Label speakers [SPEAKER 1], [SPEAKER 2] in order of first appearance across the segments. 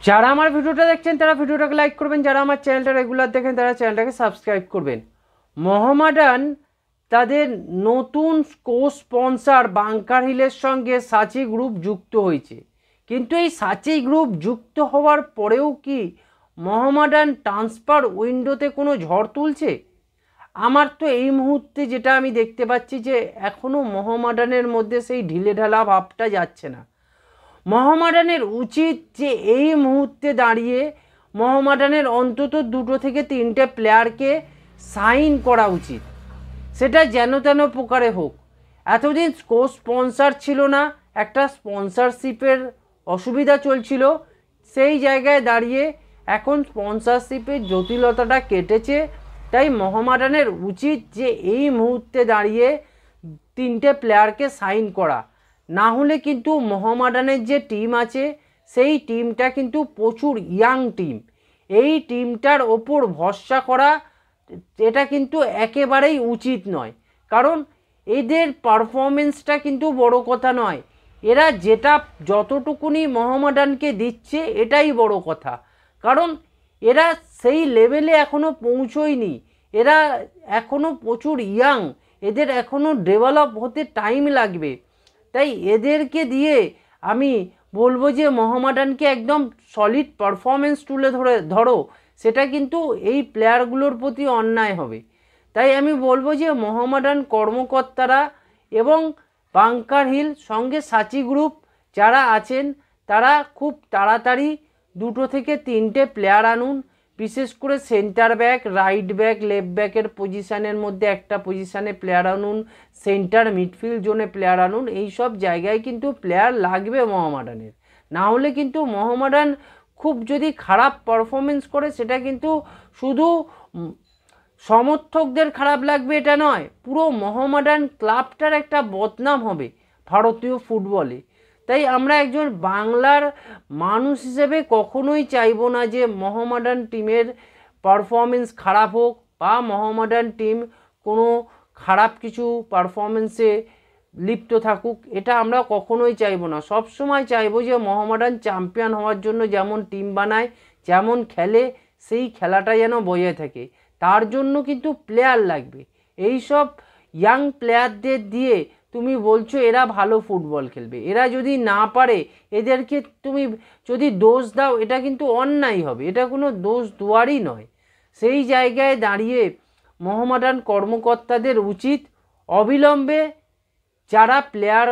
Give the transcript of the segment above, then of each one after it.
[SPEAKER 1] যারা আমার ভিডিওটা দেখছেন তারা ভিডিওটাকে লাইক করবেন, যারা আমার চ্যানেলটা রেগুলার দেখেন তারা চ্যানেলটাকে সাবস্ক্রাইব করবেন। মোহামেডান তাদের নতুন কো স্পন্সর বাংকার হিলের সঙ্গে সাচি গ্রুপ যুক্ত হয়েছে, কিন্তু এই সাচি গ্রুপ যুক্ত হওয়ার পরেও কি মোহামেডান ট্রান্সফার উইন্ডোতে কোনো ঝড় তুলছে? আমার তো এই মুহূর্তে যেটা আমি দেখতে পাচ্ছি যে এখনও মোহামেডানের মধ্যে সেই ঢিলেঢালা ভাবটা যাচ্ছে না। মোহামেডানের উচিত যে এই মুহূর্তে দাঁড়িয়ে মোহামেডানের অন্তত 2 থেকে 3টে প্লেয়ারকে সাইন করা উচিত, সেটা যেন তেন প্রকারে হোক। এতদিন কো স্পন্সর ছিল না, একটা স্পন্সরশিপের অসুবিধা চলছিল, সেই জায়গায় দাঁড়িয়ে এখন স্পন্সরশিপের জটিলতাটা কেটেছে। তাই মোহামেডানের উচিত যে এই মুহূর্তে দাঁড়িয়ে 3টে প্লেয়ারকে সাইন করা, না হলে কিন্তু মোহামেডানের যে টিম আছে সেই টিমটা কিন্তু প্রচুর ইয়াং টিম। এই টিমটার ওপর ভরসা করা এটা কিন্তু একেবারেই উচিত নয়, কারণ এদের পারফরমেন্সটা কিন্তু বড় কথা নয়, এরা যেটা যতটুকুনি মোহামেডানকে দিচ্ছে এটাই বড় কথা। কারণ এরা সেই লেভেলে এখনও পৌঁছয়নি, এরা এখনও প্রচুর ইয়াং, এদের এখনও ডেভেলপ হতে টাইম লাগবে। তাই এদেরকে দিয়ে আমি বলবো যে মোহামেডানকে একদম সলিড পারফরমেন্স তুলে ধরো, সেটা কিন্তু এই প্লেয়ারগুলোর প্রতি অন্যায় হবে। তাই আমি বলবো যে মোহামেডান কর্মকর্তারা এবং বাংকার হিল সঙ্গে সাচি গ্রুপ যারা আছেন তারা খুব তাড়াতাড়ি 2 থেকে 3টে প্লেয়ার আনুন, বিশেষ করে centre back, right back, left ব্যাকের পজিশানের মধ্যে একটা পজিশানে প্লেয়ার আনুন, সেন্টার মিডফিল্ড জোনে প্লেয়ার আনুন। এই সব জায়গায় কিন্তু প্লেয়ার লাগবে মোহামেডানের, না হলে কিন্তু মোহামেডান খুব যদি খারাপ পারফরমেন্স করে সেটা কিন্তু শুধু সমর্থকদের খারাপ লাগবে এটা নয়, পুরো মোহামেডান ক্লাবটার একটা বদনাম হবে ভারতীয় ফুটবলে। তাই আমরা একজন বাংলার মানুষ হিসেবে কখনোই চাইবো না যে মোহামেডান টিমের পারফরমেন্স খারাপ হোক বা মোহামেডান টিম কোনো খারাপ কিছু পারফরমেন্সে লিপ্ত থাকুক, এটা আমরা কখনোই চাইবো না। সব সময় চাইবো যে মোহামেডান চ্যাম্পিয়ন হওয়ার জন্য যেমন টিম বানায়, যেমন খেলে, সেই খেলাটা যেন বজায় থাকে। তার জন্য কিন্তু প্লেয়ার লাগবে। এই সব ইয়াং প্লেয়ারদের দিয়ে তুমি বলছো এরা ভালো ফুটবল খেলবে, এরা যদি না পারে এদেরকে তুমি যদি দোষ দাও এটা কিন্তু অন্যায় হবে, এটা কোনো দোষ দেওয়ারই নয়। সেই জায়গায় দাঁড়িয়ে মোহামেডান কর্মকর্তাদের উচিত অবিলম্বে যারা প্লেয়ার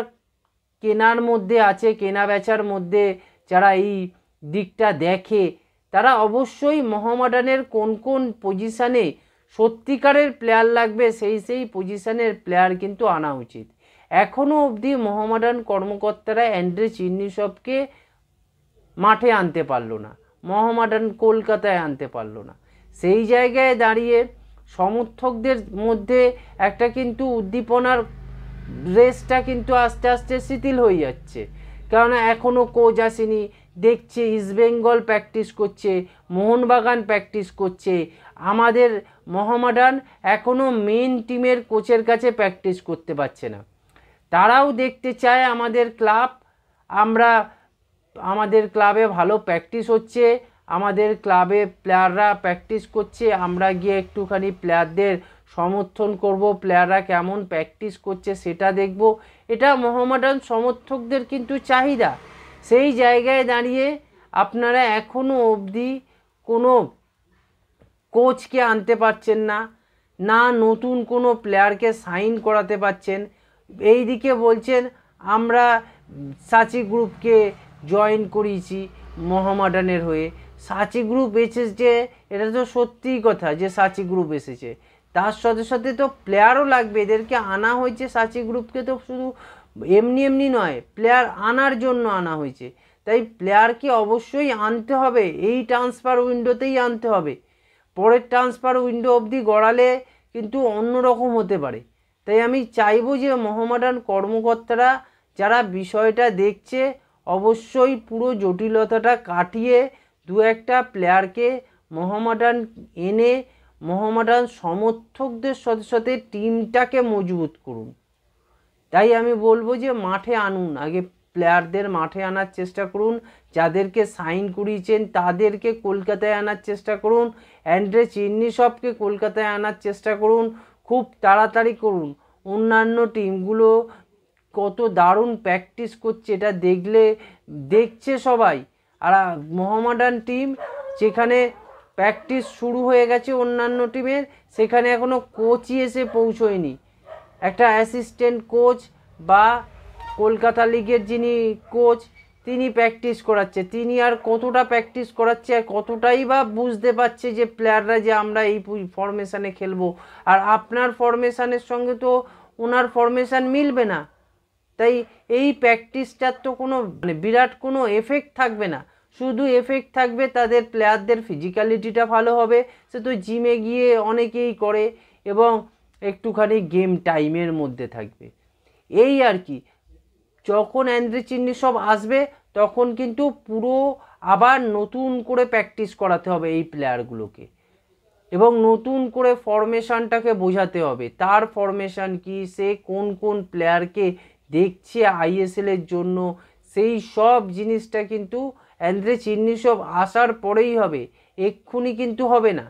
[SPEAKER 1] কেনার মধ্যে আছে, কেনা বেচার মধ্যে যারা এই দিকটা দেখে, তারা অবশ্যই মোহামেডানের কোন কোন পজিশানে সত্যিকারের প্লেয়ার লাগবে সেই পজিশানের প্লেয়ার কিন্তু আনা উচিত। এখনও অবধি মোহামেডান কর্মকর্তারা অ্যান্ড্রে চিন্নিসবকে মাঠে আনতে পারলো না, মোহামেডান কলকাতায় আনতে পারলো না। সেই জায়গায় দাঁড়িয়ে সমর্থকদের মধ্যে একটা কিন্তু উদ্দীপনার রেসটা কিন্তু আস্তে আস্তে শিথিল হয়ে যাচ্ছে, কারণ এখনও কোচ আসেনি। দেখছে ইস্টবেঙ্গল প্র্যাকটিস করছে, মোহনবাগান প্র্যাকটিস করছে, আমাদের মোহামেডান এখনও মেন টিমের কোচের কাছে প্র্যাকটিস করতে পারছে না। তারাও দেখতে চায় আমাদের ক্লাব, আমাদের ক্লাবে ভালো প্র্যাকটিস হচ্ছে, আমাদের ক্লাবে প্লেয়াররা প্র্যাকটিস করছে, আমরা গিয়ে একটুখানি প্লেয়ারদের সমর্থন করব, প্লেয়াররা কেমন প্র্যাকটিস করছে সেটা দেখব। এটা মোহামেডান সমর্থকদের কিন্তু চাহিদা। সেই জায়গায় দাঁড়িয়ে আপনারা এখনও অবধি কোনো কোচকে আনতে পারছেন না, না নতুন কোনো প্লেয়ারকে সাইন করাতে পারছেন। এই দিকে বলছেন আমরা সাচি গ্রুপকে জয়েন করিয়েছি মোহামেডানের হয়ে। সাচি গ্রুপ এসেছে, এটা তো সত্যিই কথা যে সাচি গ্রুপ এসেছে, তার সাথে সাথে তো প্লেয়ারও লাগবে। এদেরকে আনা হয়েছে সাচি গ্রুপকে তো শুধু এমনি এমনি নয়, প্লেয়ার আনার জন্য আনা হয়েছে। তাই প্লেয়ারকে অবশ্যই আনতে হবে, এই ট্রান্সফার উইন্ডোতেই আনতে হবে। পরের ট্রান্সফার উইন্ডো অবধি গড়ালে কিন্তু অন্যরকম হতে পারে। তাই আমি চাইবো যে মোহামেডান কর্মকর্তারা যারা বিষয়টা দেখছে অবশ্যই পুরো জটিলতাটা কাটিয়ে 2-1টা প্লেয়ারকে মোহামেডান এনে মোহামেডান সমর্থকদের সাথে সাথে টিমটাকে মজবুত করুন। তাই আমি বলবো যে মাঠে আনুন, আগে প্লেয়ারদের মাঠে আনার চেষ্টা করুন, যাদেরকে সাইন করিয়েছেন তাদেরকে কলকাতায় আনার চেষ্টা করুন। অ্যান্ড্রে চিন্নিসবকে কলকাতায় আনার চেষ্টা করুন, খুব তাড়াতাড়ি করুন। অন্যান্য টিমগুলো কত দারুণ প্র্যাকটিস করছে এটা দেখছে সবাই। আর মোহামেডান টিম যেখানে প্র্যাকটিস শুরু হয়ে গেছে অন্যান্য টিমের, সেখানে এখনও কোচই এসে পৌঁছয়নি। একটা অ্যাসিস্ট্যান্ট কোচ বা কলকাতা লিগের যিনি কোচ তিনি প্র্যাকটিস করাচ্ছে, তিনি আর কতটা প্র্যাকটিস করাচ্ছে আর কতটাই বা বুঝতে পারছে যে প্লেয়াররা যে আমরা এই ফরমেশানে খেলবো, আর আপনার ফরমেশানের সঙ্গে তো ওনার ফরমেশান মিলবে না। তাই এই প্র্যাকটিসটার তো কোনো বিরাট কোনো এফেক্ট থাকবে না, শুধু এফেক্ট থাকবে তাদের প্লেয়ারদের ফিজিক্যালিটিটা ভালো হবে। সে তো জিমে গিয়ে অনেকেই করে এবং একটুখানি গেম টাইমের মধ্যে থাকবে, এই আর কি। যখন অ্যান্ড্রে চিন্নিসব আসবে তখন কিন্তু পুরো আবার নতুন করে প্র্যাকটিস করাতে হবে এই প্লেয়ারগুলোকে, এবং নতুন করে ফরমেশানটাকে বোঝাতে হবে তার ফরমেশান কি, সে কোন কোন প্লেয়ারকে দেখছে আইএসএলের জন্য, সেই সব জিনিসটা কিন্তু অ্যান্ড্রে চিন্নিসব আসার পরেই হবে, এক্ষুনি কিন্তু হবে না।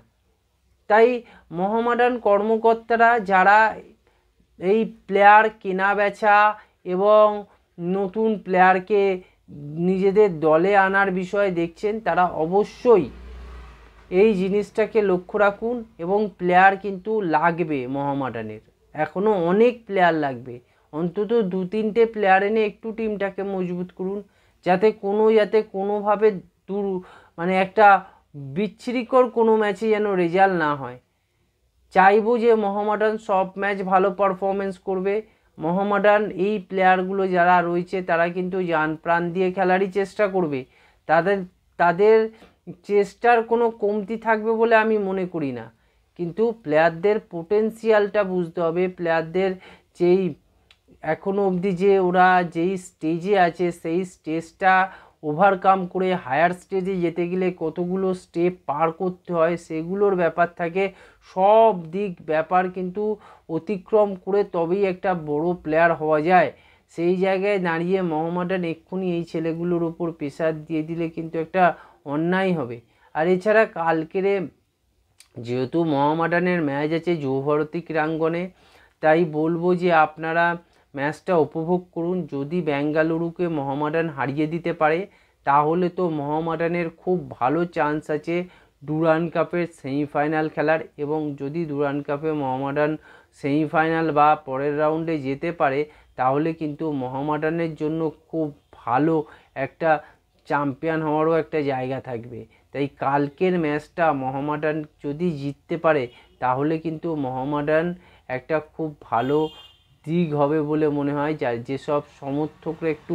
[SPEAKER 1] তাই মোহামেডান কর্মকর্তারা যারা এই প্লেয়ার কেনা বেচা এবং নতুন প্লেয়ারকে নিজেদের দলে আনার বিষয়ে দেখছেন, তারা অবশ্যই এই জিনিসটাকে লক্ষ্য রাখুন। এবং প্লেয়ার কিন্তু লাগবে মোহামেডানের, এখনও অনেক প্লেয়ার লাগবে, অন্তত 2-3টে প্লেয়ার এনে একটু টিমটাকে মজবুত করুন, যাতে কোনোভাবে একটা বিচ্ছিরিকর কোনো ম্যাচে যেন রেজাল্ট না হয়। চাইবো যে মোহামেডান সব ম্যাচ ভালো পারফরমেন্স করবে। মোহামেডান এই প্লেয়ারগুলো যারা রয়েছে তারা কিন্তু জান প্রাণ দিয়ে খেলারই চেষ্টা করবে, তাদের চেষ্টার কোনো কমতি থাকবে বলে আমি মনে করি না। কিন্তু প্লেয়ারদের পোটেন্সিয়ালটা বুঝতে হবে, প্লেয়ারদের যেই এখনও অবধি যে ওরা যেই স্টেজে আছে সেই স্টেজটা ওভারকাম করে হায়ার স্টেজে যেতে গেলে কতগুলো স্টেপ পার করতে হয় সেগুলোর ব্যাপার থাকে, সব দিক ব্যাপার কিন্তু অতিক্রম করে তবেই একটা বড় প্লেয়ার হওয়া যায়। সেই জায়গায় দাঁড়িয়ে মোহামেডান এক্ষুনি এই ছেলেগুলোর উপর প্রেশার দিয়ে দিলে কিন্তু একটা অন্যায় হবে। আর এছাড়া কালকেরে যেহেতু মোহামেডানের ম্যাচ আছে যুবভারতী ক্রীড়াঙ্গনে, তাই বলবো যে আপনারা ম্যাচটা উপভোগ করুন। যদি বেঙ্গালুরুকে মোহামেডান হারিয়ে দিতে পারে তাহলে তো মোহামেডানের খুব ভালো চান্স আছে ডুরান্ড কাপের সেমিফাইনাল খেলার, এবং যদি ডুরান্ড কাপে মোহামেডান সেমিফাইনাল বা পরের রাউন্ডে যেতে পারে তাহলে কিন্তু মোহামেডানের জন্য খুব ভালো একটা চ্যাম্পিয়ন হওয়ারও একটা জায়গা থাকবে। তাই কালকের ম্যাচটা মোহামেডান যদি জিততে পারে তাহলে কিন্তু মোহামেডান একটা খুব ভালো দিক হবে বলে মনে হয়। যেসব সমর্থকরা একটু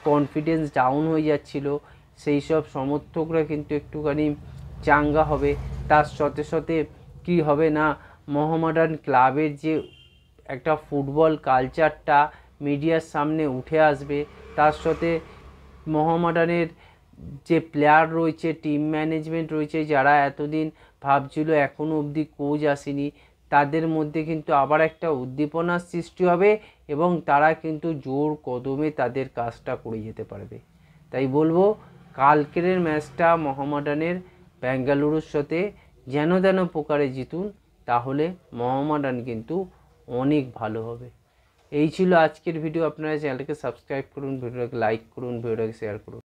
[SPEAKER 1] কনফিডেন্স ডাউন হয়ে যাচ্ছিল সেই সব সমর্থকরা কিন্তু একটুখানি চাঙ্গা হবে। তার সাথে সাথে কী হবে না, মোহামেডান ক্লাবের যে একটা ফুটবল কালচারটা মিডিয়ার সামনে উঠে আসবে। তার সাথে মোহামেডানের যে প্লেয়ার রয়েছে, টিম ম্যানেজমেন্ট রয়েছে, যারা এতদিন ভাবছিল এখনও অবধি কোচ আসেনি, তাদের মধ্যে কিন্তু আবার একটা উদ্দীপনার সৃষ্টি হবে এবং তারা কিন্তু জোর কদমে তাদের কাজটা করে যেতে পারবে। তাই বলবো কালকের ম্যাচটা মোহামেডানের বেঙ্গালুরুর সাথে যেন তেন প্রকারে জিতুন, তাহলে মোহামেডান কিন্তু অনেক ভালো হবে। এই ছিল আজকের ভিডিও। আপনারা চ্যানেলটাকে সাবস্ক্রাইব করুন, ভিডিওটাকে লাইক করুন, ভিডিওটাকে শেয়ার করুন।